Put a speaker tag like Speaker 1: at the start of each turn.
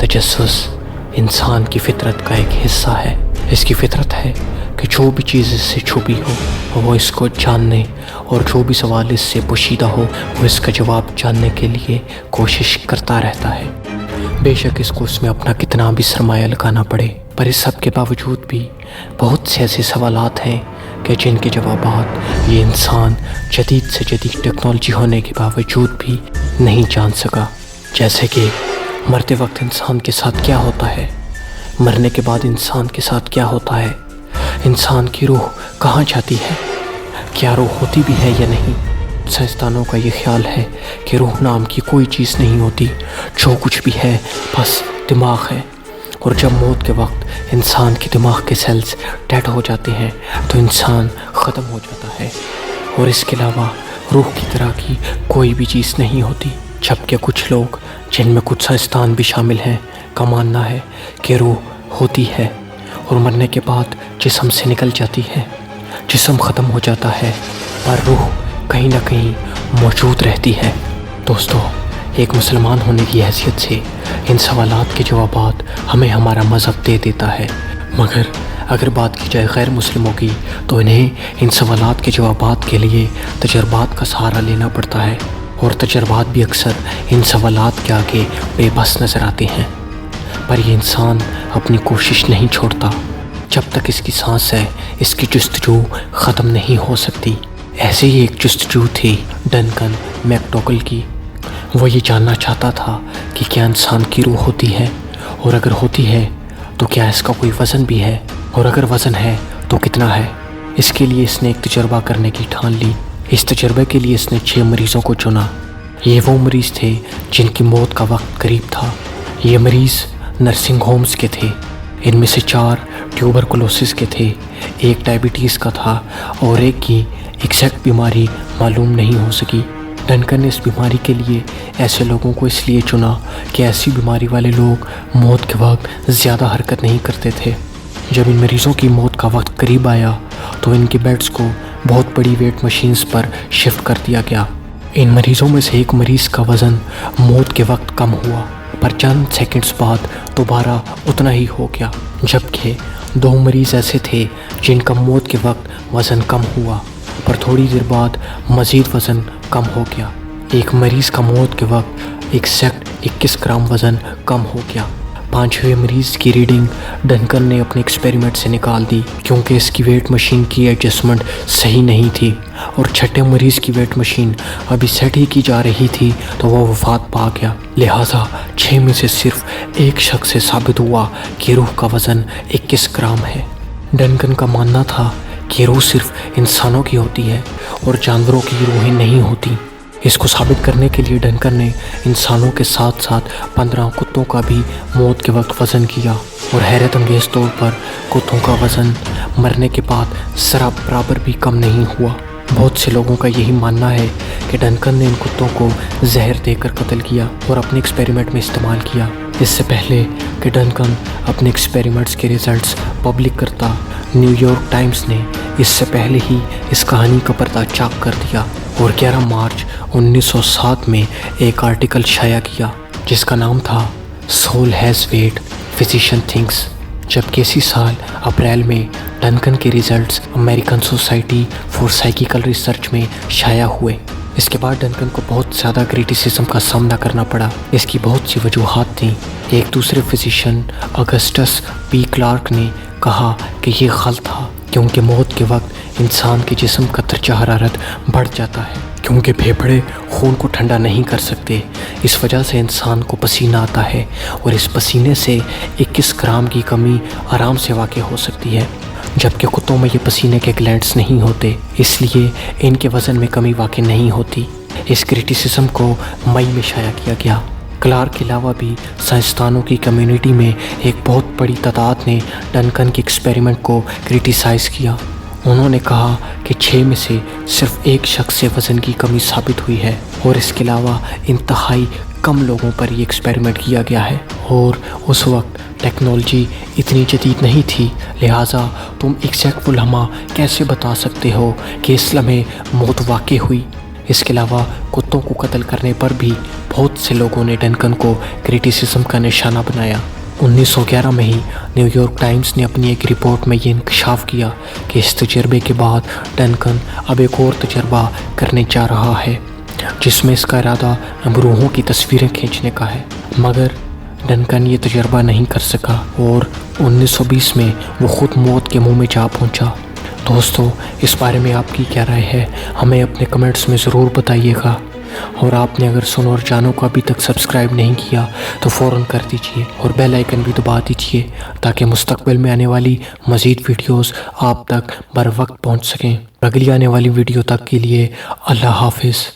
Speaker 1: تجسس انسان کی فطرت کا ایک حصہ ہے۔ اس کی فطرت ہے کہ جو بھی چیز اس سے چھپی ہو وہ اس کو جاننے، اور جو بھی سوال اس سے پوشیدہ ہو وہ اس کا جواب جاننے کے لیے کوشش کرتا رہتا ہے۔ بے شک اس کو اس میں اپنا کتنا بھی سرمایہ لگانا پڑے، پر اس سب کے باوجود بھی بہت سے ایسے سوالات ہیں کہ جن کے جوابات یہ انسان جدید سے جدید ٹیکنالوجی ہونے کے باوجود بھی نہیں جان سکا۔ جیسے کہ مرتے وقت انسان کے ساتھ کیا ہوتا ہے، مرنے کے بعد انسان کے ساتھ کیا ہوتا ہے، انسان کی روح کہاں جاتی ہے، کیا روح ہوتی بھی ہے یا نہیں۔ سائنسدانوں کا یہ خیال ہے کہ روح نام کی کوئی چیز نہیں ہوتی، جو کچھ بھی ہے بس دماغ ہے، اور جب موت کے وقت انسان کے دماغ کے سیلز ڈیڈ ہو جاتے ہیں تو انسان ختم ہو جاتا ہے، اور اس کے علاوہ روح کی طرح کی کوئی بھی چیز نہیں ہوتی۔ جبکہ کچھ لوگ، جن میں کچھ سائنسدان بھی شامل ہیں، کا ماننا ہے کہ روح ہوتی ہے اور مرنے کے بعد جسم سے نکل جاتی ہے، جسم ختم ہو جاتا ہے، پر روح کہیں نہ کہیں موجود رہتی ہے۔ دوستو، ایک مسلمان ہونے کی حیثیت سے ان سوالات کے جوابات ہمیں ہمارا مذہب دے دیتا ہے، مگر اگر بات کی جائے غیر مسلموں کی تو انہیں ان سوالات کے جوابات کے لیے تجربات کا سہارا لینا پڑتا ہے، اور تجربات بھی اکثر ان سوالات کے آگے بے بس نظر آتے ہیں۔ پر یہ انسان اپنی کوشش نہیں چھوڑتا، جب تک اس کی سانس ہے اس کی جستجو ختم نہیں ہو سکتی۔ ایسے ہی ایک جستجو تھی ڈنکن میک ڈوگل کی۔ وہ یہ جاننا چاہتا تھا کہ کیا انسان کی روح ہوتی ہے، اور اگر ہوتی ہے تو کیا اس کا کوئی وزن بھی ہے، اور اگر وزن ہے تو کتنا ہے۔ اس کے لیے اس نے ایک تجربہ کرنے کی ٹھان لی۔ اس تجربے کے لیے اس نے 6 مریضوں کو چنا۔ یہ وہ مریض تھے جن کی موت کا وقت قریب تھا۔ یہ مریض نرسنگ ہومز کے تھے۔ ان میں سے 4 ٹیوبرکلوسس کے تھے، 1 ڈائبٹیز کا تھا، اور ایک کی ایگزیکٹ بیماری معلوم نہیں ہو سکی۔ ڈنکن نے اس بیماری کے لیے ایسے لوگوں کو اس لیے چنا کہ ایسی بیماری والے لوگ موت کے وقت زیادہ حرکت نہیں کرتے تھے۔ جب ان مریضوں کی موت کا وقت قریب آیا تو ان کے بیڈز کو بہت بڑی ویٹ مشینز پر شفٹ کر دیا گیا۔ ان مریضوں میں سے ایک مریض کا وزن موت کے وقت کم ہوا، پر چند سیکنڈز بعد دوبارہ اتنا ہی ہو گیا، جبکہ 2 مریض ایسے تھے جن کا موت کے وقت وزن کم ہوا، پر تھوڑی دیر بعد مزید وزن کم ہو گیا۔ ایک مریض کا موت کے وقت ایگزیکٹ 21 گرام وزن کم ہو گیا۔ 5ویں مریض کی ریڈنگ ڈنکن نے اپنے ایکسپیریمنٹ سے نکال دی، کیونکہ اس کی ویٹ مشین کی ایڈجسٹمنٹ صحیح نہیں تھی، اور 6 مریض کی ویٹ مشین ابھی سیٹ ہی کی جا رہی تھی تو وہ وفات پا گیا۔ لہٰذا 6 میں سے صرف ایک شخص سے ثابت ہوا کہ روح کا وزن 21 گرام ہے۔ ڈنکن کا ماننا تھا کہ روح صرف انسانوں کی ہوتی ہے اور جانوروں کی روحیں نہیں ہوتی۔ اس کو ثابت کرنے کے لیے ڈنکن نے انسانوں کے ساتھ ساتھ 15 کتوں کا بھی موت کے وقت وزن کیا، اور حیرت انگیز طور پر کتوں کا وزن مرنے کے بعد ذرا برابر بھی کم نہیں ہوا۔ بہت سے لوگوں کا یہی ماننا ہے کہ ڈنکن نے ان کتوں کو زہر دے کر قتل کیا اور اپنے ایکسپیریمنٹ میں استعمال کیا۔ اس سے پہلے کہ ڈنکن اپنے ایکسپیریمنٹس کے ریزلٹس پبلک کرتا، نیو یارک ٹائمز نے اس سے پہلے ہی اس کہانی کا پردہ چاک کر دیا، اور 11 مارچ 1907 میں ایک آرٹیکل شائع کیا جس کا نام تھا سول ہیز ویٹ فزیشین تھنکس۔ جبکہ اسی سال اپریل میں ڈنکن کے results American Society for psychical research میں شائع ہوئے۔ اس کے بعد ڈنکن کو بہت زیادہ کریٹیسزم کا سامنا کرنا پڑا۔ اس کی بہت سی وجوہات تھیں۔ ایک دوسرے فزیشین اگسٹس پی کلارک نے کہا کہ یہ غلط تھا، کیونکہ موت کے وقت انسان کے جسم کا درجہ حرارت بڑھ جاتا ہے، کیونکہ پھیپھڑے خون کو ٹھنڈا نہیں کر سکتے، اس وجہ سے انسان کو پسینہ آتا ہے، اور اس پسینے سے 21 گرام کی کمی آرام سے واقع ہو سکتی ہے، جبکہ کتوں میں یہ پسینے کے گلینڈز نہیں ہوتے، اس لیے ان کے وزن میں کمی واقع نہیں ہوتی۔ اس کریٹیسزم کو مئی میں شائع کیا گیا۔ کلارک کے علاوہ بھی سائنسدانوں کی کمیونٹی میں ایک بہت بڑی تعداد نے ڈنکن کے ایکسپیریمنٹ کو کریٹیسائز کیا۔ انہوں نے کہا کہ 6 میں سے صرف ایک شخص سے وزن کی کمی ثابت ہوئی ہے، اور اس کے علاوہ انتہائی کم لوگوں پر یہ ایکسپیریمنٹ کیا گیا ہے، اور اس وقت ٹیکنالوجی اتنی جدید نہیں تھی، لہٰذا تم ایگزیکٹ وہ لمحہ کیسے بتا سکتے ہو کہ اس لمحے موت واقع ہوئی۔ اس کے علاوہ کتوں کو قتل کرنے پر بھی بہت سے لوگوں نے ڈنکن کو کریٹیسزم کا نشانہ بنایا۔ 1911 میں ہی نیو یارک ٹائمز نے اپنی ایک رپورٹ میں یہ انکشاف کیا کہ اس تجربے کے بعد ڈنکن اب ایک اور تجربہ کرنے جا رہا ہے جس میں اس کا ارادہ روحوں کی تصویریں کھینچنے کا ہے، مگر ڈنکن یہ تجربہ نہیں کر سکا اور 1920 میں وہ خود موت کے منہ میں جا پہنچا۔ دوستو، اس بارے میں آپ کی کیا رائے ہے؟ ہمیں اپنے کمنٹس میں ضرور بتائیے گا، اور آپ نے اگر سن اور جانو کو ابھی تک سبسکرائب نہیں کیا تو فوراً کر دیجئے اور بیل آئیکن بھی دبا دیجئے تاکہ مستقبل میں آنے والی مزید ویڈیوز آپ تک بر وقت پہنچ سکیں۔ اگلی آنے والی ویڈیو تک کے لیے اللہ حافظ۔